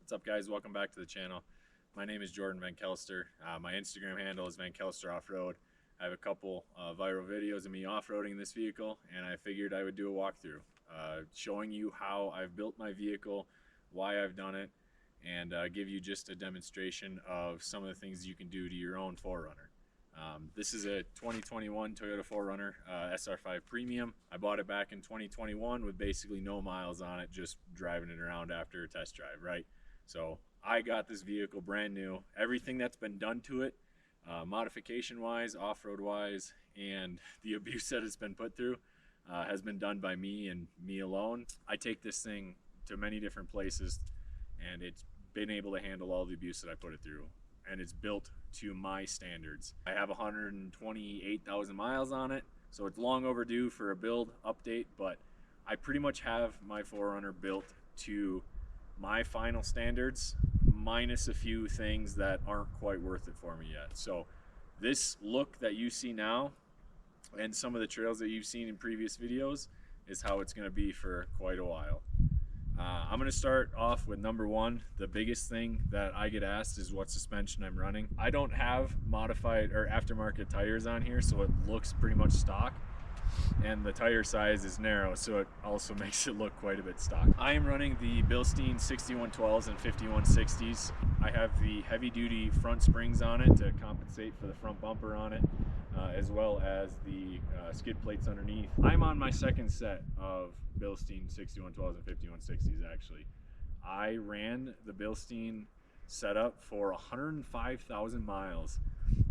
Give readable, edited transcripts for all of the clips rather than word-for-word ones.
What's up, guys? Welcome back to the channel. My name is Jordan.s.vc. My Instagram handle is Vankelster Offroad. I have a couple viral videos of me off-roading this vehicle, and I figured I would do a walkthrough showing you how I've built my vehicle, why I've done it, and give you just a demonstration of some of the things you can do to your own 4Runner. This is a 2021 Toyota 4Runner SR5 Premium. I bought it back in 2021 with basically no miles on it, just driving it around after a test drive, right? So I got this vehicle brand new. Everything that's been done to it, modification wise, off-road wise, and the abuse that it's been put through has been done by me and me alone. I take this thing to many different places, and it's been able to handle all the abuse that I put it through, and it's built to my standards. I have 128,000 miles on it, so it's long overdue for a build update, but I pretty much have my 4Runner built to my final standards, minus a few things that aren't quite worth it for me yet. So this look that you see now and some of the trails that you've seen in previous videos is how it's going to be for quite a while. I'm going to start off with number one. The biggest thing that I get asked is what suspension I'm running. I don't have modified or aftermarket tires on here, so it looks pretty much stock, and the tire size is narrow, so it also makes it look quite a bit stock. I am running the Bilstein 6112s and 5160s. I have the heavy duty front springs on it to compensate for the front bumper on it, as well as the skid plates underneath. I'm on my second set of Bilstein 6112s and 5160s actually. I ran the Bilstein setup for 105,000 miles,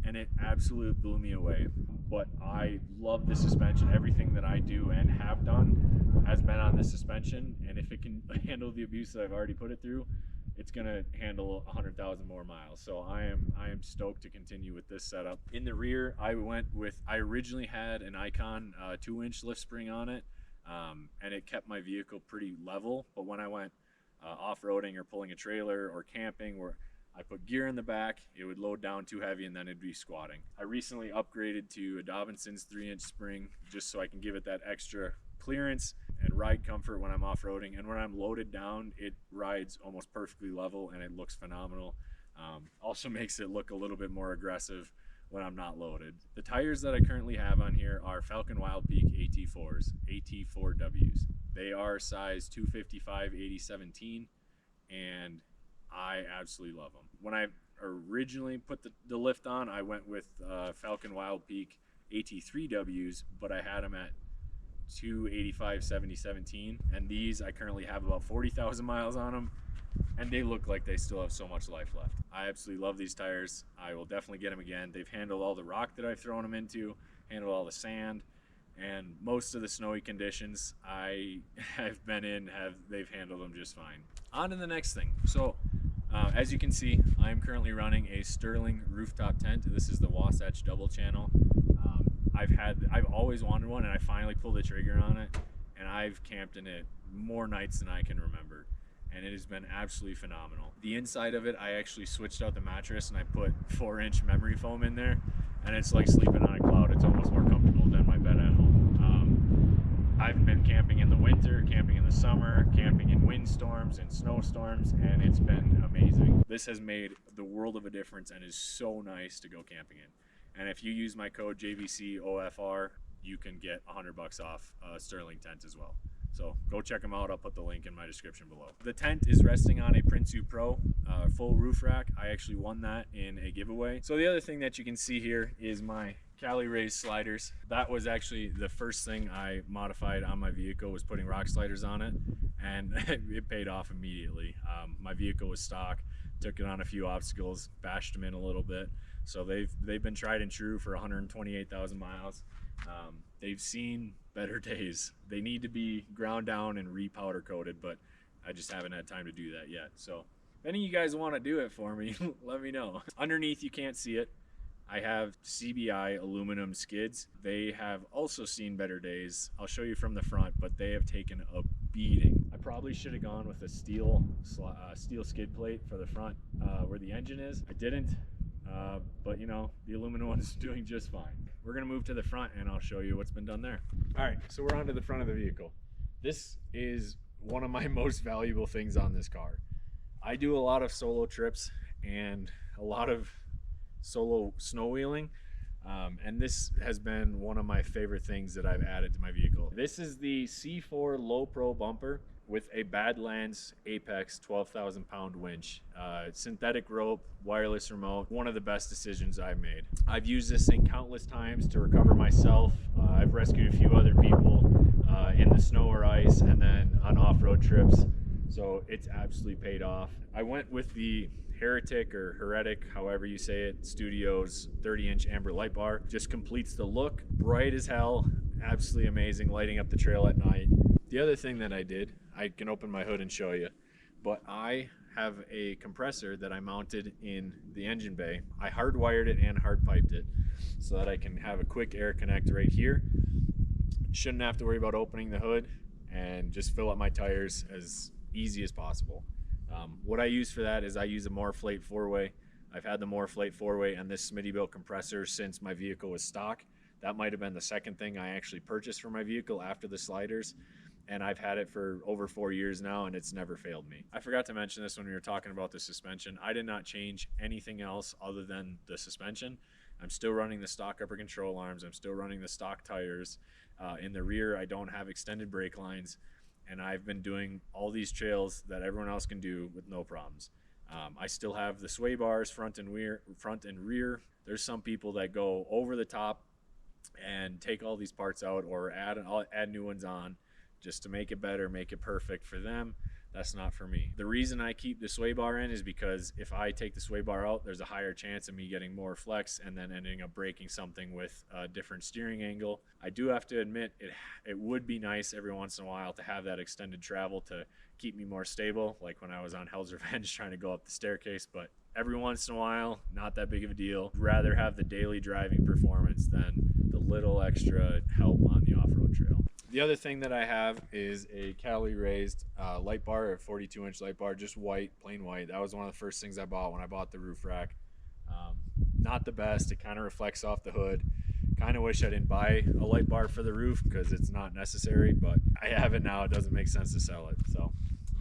and it absolutely blew me away. But I love the suspension. Everything that I do and have done has been on this suspension, and if it can handle the abuse that I've already put it through, it's gonna handle 100,000 more miles. So I am stoked to continue with this setup. In the rear, I originally had an Icon 2-inch lift spring on it, and it kept my vehicle pretty level. But when I went off-roading or pulling a trailer or camping, where I put gear in the back, it would load down too heavy and then it'd be squatting. I recently upgraded to a Davidson's 3-inch spring just so I can give it that extra clearance and ride comfort when I'm off-roading. And when I'm loaded down, it rides almost perfectly level and it looks phenomenal. Also makes it look a little bit more aggressive when I'm not loaded. The tires that I currently have on here are Falcon Wild Peak AT4s, AT4Ws. They are size 255/80/17, and I absolutely love them. When I originally put the lift on, I went with Falcon Wild Peak AT3Ws, but I had them at 285/70/17, and these I currently have about 40,000 miles on them, and they look like they still have so much life left. I absolutely love these tires. I will definitely get them again. They've handled all the rock that I've thrown them into, handled all the sand, and most of the snowy conditions I have been in, they've handled them just fine. On to the next thing. So as you can see, I'm currently running a Sterling rooftop tent. This is the Wasatch double channel. I've always wanted one, and I finally pulled the trigger on it, and I've camped in it more nights than I can remember, and it has been absolutely phenomenal. The inside of it, I actually switched out the mattress and I put 4-inch memory foam in there, and it's like sleeping on a cloud. It's almost more comfortable than my bed at home. I've been camping in the winter, camping in the summer, camping in windstorms and snowstorms, and it's been amazing. This has made the world of a difference and is so nice to go camping in. And if you use my code JVCOFR, you can get $100 off a Sterling tent as well. So go check them out. I'll put the link in my description below. The tent is resting on a Prinsu Pro full roof rack. I actually won that in a giveaway. So the other thing that you can see here is my Cali-Raised Sliders. That was actually the first thing I modified on my vehicle, was putting rock sliders on it, and it paid off immediately. My vehicle was stock, took it on a few obstacles, bashed them in a little bit. So they've been tried and true for 128,000 miles. They've seen better days. They need to be ground down and re-powder coated, but I just haven't had time to do that yet. So if any of you guys want to do it for me, let me know. Underneath, you can't see it, I have CBI aluminum skids. They have also seen better days. I'll show you from the front, but they have taken a beating. I probably should have gone with a steel skid plate for the front where the engine is. I didn't, but you know, the aluminum one is doing just fine. We're gonna move to the front and I'll show you what's been done there. All right, so we're on to the front of the vehicle. This is one of my most valuable things on this car. I do a lot of solo trips and a lot of solo snow wheeling. And this has been one of my favorite things that I've added to my vehicle. This is the C4 LoPro bumper with a Badlands Apex 12,000 pound winch. Synthetic rope, wireless remote, one of the best decisions I've made. I've used this thing countless times to recover myself. I've rescued a few other people in the snow or ice and then on off-road trips. So it's absolutely paid off. I went with the Heretic or Heretic, however you say it, Studios 30-inch amber light bar. Just completes the look, bright as hell, absolutely amazing, lighting up the trail at night. The other thing that I did, I can open my hood and show you, but I have a compressor that I mounted in the engine bay. I hardwired it and hard piped it so that I can have a quick air connect right here. Shouldn't have to worry about opening the hood and just fill up my tires as easy as possible. What I use for that is I use a Morrflate 4-way. I've had the Morrflate 4-way and this Smittybilt compressor since my vehicle was stock. That might have been the second thing I actually purchased for my vehicle after the sliders, and I've had it for over 4 years now and it's never failed me. I forgot to mention this when we were talking about the suspension. I did not change anything else other than the suspension. I'm still running the stock upper control arms. I'm still running the stock tires. In the rear, I don't have extended brake lines. And I've been doing all these trails that everyone else can do with no problems. I still have the sway bars front and rear. There's some people that go over the top and take all these parts out or add new ones on just to make it better, make it perfect for them. That's not for me. The reason I keep the sway bar in is because if I take the sway bar out, there's a higher chance of me getting more flex and then ending up breaking something with a different steering angle. I do have to admit it would be nice every once in a while to have that extended travel to keep me more stable, like when I was on Hell's Revenge trying to go up the staircase, but every once in a while, not that big of a deal. I'd rather have the daily driving performance than the little extra help on the off-road trail. The other thing that I have is a Cali-Raised light bar, a 42-inch light bar, just white, plain white. That was one of the first things I bought when I bought the roof rack. Not the best. It kind of reflects off the hood. Kind of wish I didn't buy a light bar for the roof because it's not necessary, but I have it now. It doesn't make sense to sell it. So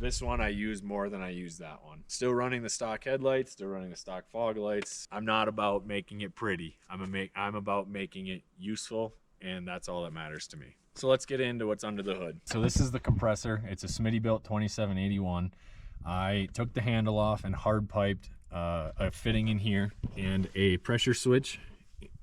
this one I use more than I use that one. Still running the stock headlights, still running the stock fog lights. I'm not about making it pretty. I'm about making it useful, and that's all that matters to me. So let's get into what's under the hood. So this is the compressor. It's a Smittybilt 2781. I took the handle off and hard piped a fitting in here and a pressure switch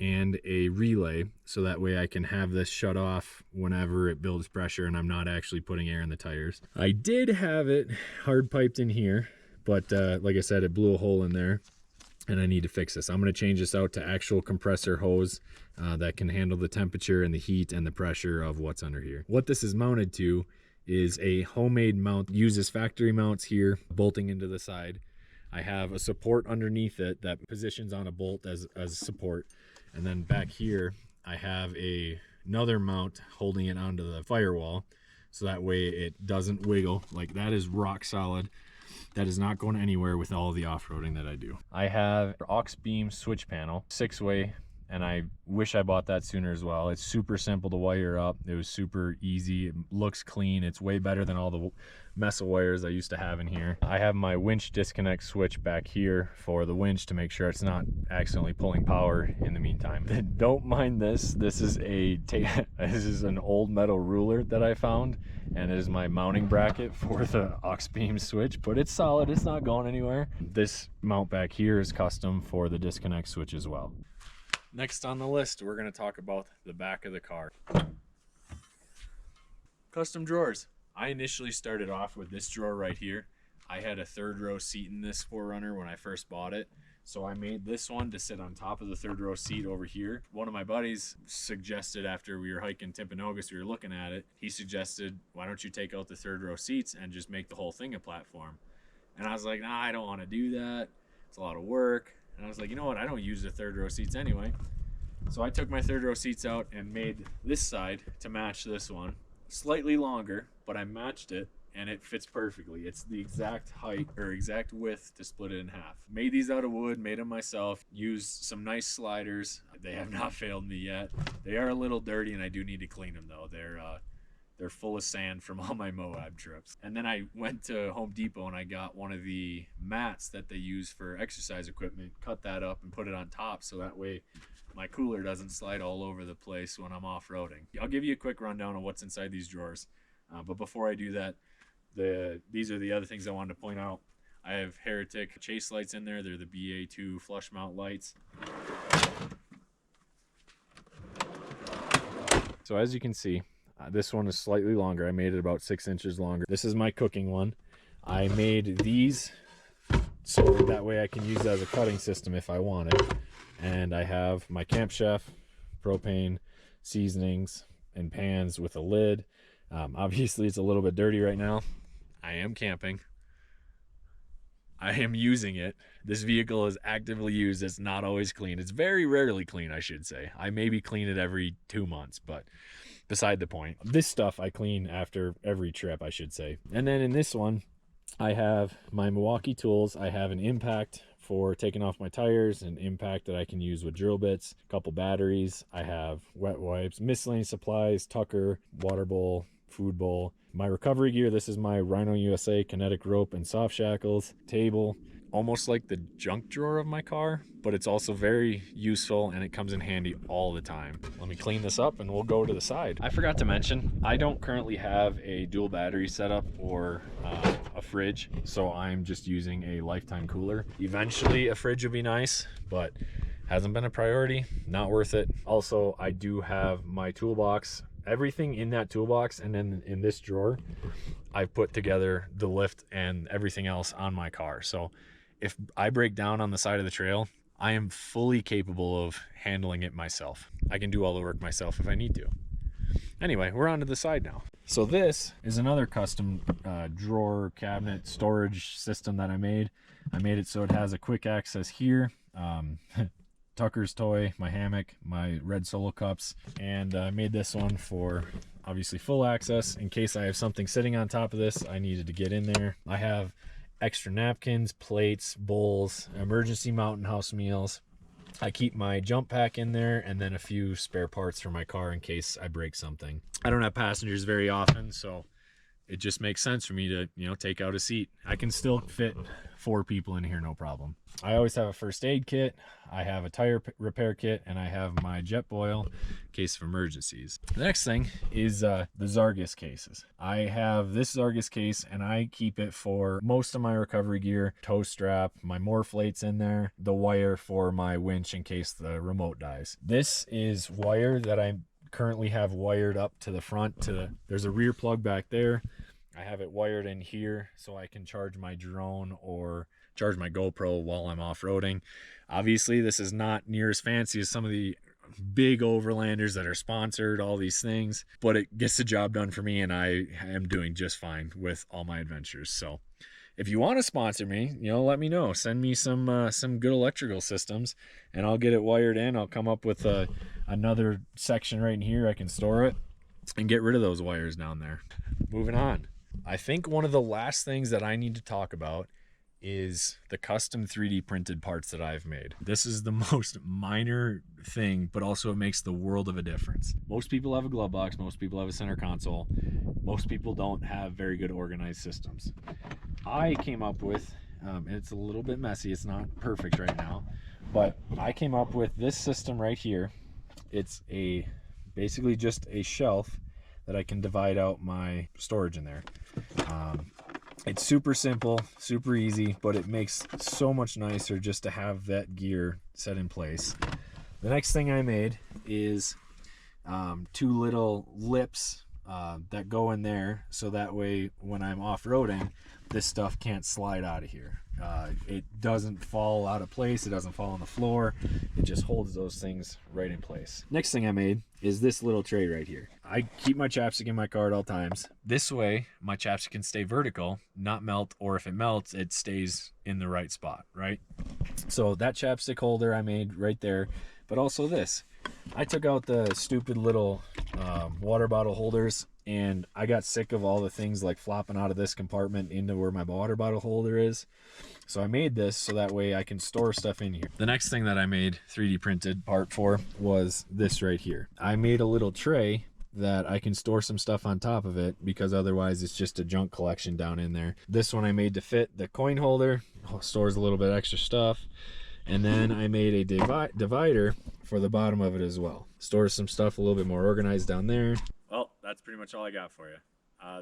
and a relay, so that way I can have this shut off whenever it builds pressure and I'm not actually putting air in the tires. I did have it hard piped in here, but like I said, it blew a hole in there and I need to fix this. I'm going to change this out to actual compressor hose that can handle the temperature and the heat and the pressure of what's under here. What this is mounted to is a homemade mount. Uses factory mounts here, bolting into the side. I have a support underneath it that positions on a bolt as support. And then back here, I have another mount holding it onto the firewall. So that way it doesn't wiggle. Like, that is rock solid. That is not going anywhere with all the off-roading that I do. I have Auxbeam switch panel, 6-way, and I wish I bought that sooner as well. It's super simple to wire up. It was super easy. It looks clean. It's way better than all the mess of wires I used to have in here. I have my winch disconnect switch back here for the winch to make sure it's not accidentally pulling power in the meantime. Don't mind this. This is an old metal ruler that I found, and it is my mounting bracket for the Auxbeam switch, but it's solid. It's not going anywhere. This mount back here is custom for the disconnect switch as well. Next on the list, we're going to talk about the back of the car. Custom drawers. I initially started off with this drawer right here. I had a third row seat in this 4Runner when I first bought it, so I made this one to sit on top of the third row seat over here. One of my buddies suggested, after we were hiking Timpanogos, we were looking at it, he suggested, why don't you take out the third row seats and just make the whole thing a platform? And I was like, nah, I don't want to do that. It's a lot of work. And I was like, you know what, I don't use the third row seats anyway. So I took my third row seats out and made this side to match this one. Slightly longer, but I matched it and it fits perfectly. It's the exact height or exact width to split it in half. Made these out of wood, made them myself, used some nice sliders. They have not failed me yet. They are a little dirty and I do need to clean them though. They're full of sand from all my Moab trips. And then I went to Home Depot and I got one of the mats that they use for exercise equipment, cut that up and put it on top so that way my cooler doesn't slide all over the place when I'm off-roading. I'll give you a quick rundown of what's inside these drawers. But before I do that, these are the other things I wanted to point out. I have Heretic chase lights in there. They're the BA2 flush mount lights. So as you can see, this one is slightly longer. I made it about 6 inches longer. This is my cooking one. I made these so that way I can use it as a cutting system if I want it. And I have my Camp Chef, propane, seasonings, and pans with a lid. Obviously it's a little bit dirty right now. I am camping. I am using it. This vehicle is actively used. It's not always clean. It's very rarely clean, I should say. I maybe clean it every 2 months, but beside the point. This stuff I clean after every trip, I should say. And then in this one, I have my Milwaukee tools. I have an impact for taking off my tires, an impact that I can use with drill bits, a couple batteries. I have wet wipes, miscellaneous supplies, tucker, water bowl, food bowl. My recovery gear, this is my Rhino USA kinetic rope and soft shackles, table, almost like the junk drawer of my car, but it's also very useful and it comes in handy all the time. Let me clean this up and we'll go to the side. I forgot to mention, I don't currently have a dual battery setup or a fridge, so I'm just using a lifetime cooler. Eventually a fridge would be nice, but hasn't been a priority, not worth it. Also, I do have my toolbox, everything in that toolbox, and then in this drawer, I've put together the lift and everything else on my car. So if I break down on the side of the trail, I am fully capable of handling it myself. I can do all the work myself if I need to. Anyway, we're on to the side now. So this is another custom drawer cabinet storage system that I made. I made it so it has a quick access here. Tucker's toy, my hammock, my red solo cups, and I made this one for obviously full access in case I have something sitting on top of this I needed to get in there. I have extra napkins, plates, bowls, emergency mountain house meals. I keep my jump pack in there and then a few spare parts for my car in case I break something. I don't have passengers very often, so it just makes sense for me to, you know, take out a seat. I can still fit 4 people in here, no problem. I always have a first aid kit. I have a tire repair kit, and I have my jet boil in case of emergencies. The next thing is the Zarges cases. I have this Zarges case, and I keep it for most of my recovery gear, tow strap, my Morrflate's in there, the wire for my winch in case the remote dies. This is wire that I currently have wired up to the front. There's a rear plug back there. I have it wired in here so I can charge my drone or charge my GoPro while I'm off-roading. Obviously, this is not near as fancy as some of the big overlanders that are sponsored, all these things, but it gets the job done for me, and I am doing just fine with all my adventures. So if you want to sponsor me, you know, let me know. Send me some good electrical systems, and I'll get it wired in. I'll come up with another section right in here. I can store it and get rid of those wires down there. Moving on. I think one of the last things that I need to talk about is the custom 3D printed parts that I've made. This is the most minor thing, but also it makes the world of a difference. Most people have a glove box, most people have a center console, most people don't have very good organized systems. I came up with, it's a little bit messy, it's not perfect right now, but I came up with this system right here. It's basically just a shelf that I can divide out my storage in there. It's super simple, super easy, but it makes so much nicer just to have that gear set in place. The next thing I made is 2 little lips that go in there, so that way when I'm off-roading, this stuff can't slide out of here. It doesn't fall out of place, it doesn't fall on the floor, it just holds those things right in place. Next thing I made is this little tray right here. I keep my chapstick in my car at all times. This way my chapstick can stay vertical, not melt, or if it melts, it stays in the right spot, right? So that chapstick holder I made right there, but also this. I took out the stupid little water bottle holders, and I got sick of all the things like flopping out of this compartment into where my water bottle holder is. So I made this so that way I can store stuff in here. The next thing that I made 3D printed part for was this right here. I made a little tray that I can store some stuff on top of it, because otherwise it's just a junk collection down in there. This one I made to fit the coin holder, stores a little bit extra stuff. And then I made a divider for the bottom of it as well. Stores some stuff a little bit more organized down there. Well, that's pretty much all I got for you.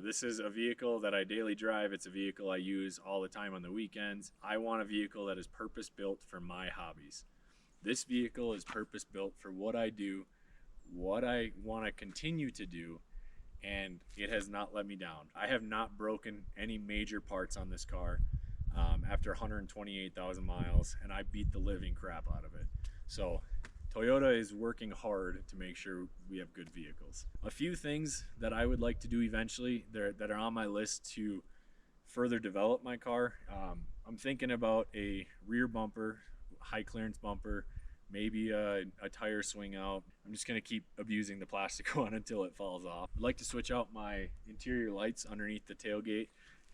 This is a vehicle that I daily drive. It's a vehicle I use all the time on the weekends. I want a vehicle that is purpose built for my hobbies. This vehicle is purpose built for what I do, what I want to continue to do, and it has not let me down. I have not broken any major parts on this car after 128,000 miles, and I beat the living crap out of it. So Toyota is working hard to make sure we have good vehicles. A few things that I would like to do eventually that are on my list to further develop my car. I'm thinking about a rear bumper, high clearance bumper, maybe a tire swing out. I'm just gonna keep abusing the plastic one until it falls off. I'd like to switch out my interior lights underneath the tailgate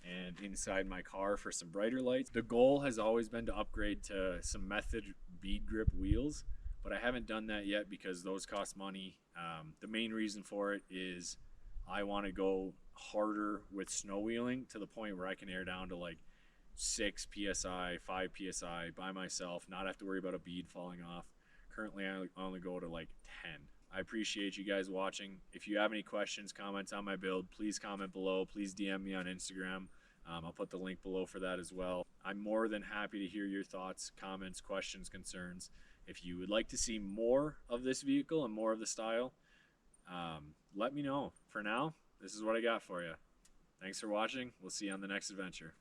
and inside my car for some brighter lights. The goal has always been to upgrade to some Method bead grip wheels, but I haven't done that yet because those cost money. The main reason for it is I want to go harder with snow wheeling to the point where I can air down to like 6 psi, 5 psi by myself, not have to worry about a bead falling off. Currently I only go to like 10. I appreciate you guys watching. If you have any questions, comments on my build, please comment below. Please DM me on Instagram. I'll put the link below for that as well. I'm more than happy to hear your thoughts, comments, questions, concerns. If you would like to see more of this vehicle and more of the style, let me know. For now, this is what I got for you. Thanks for watching. We'll see you on the next adventure.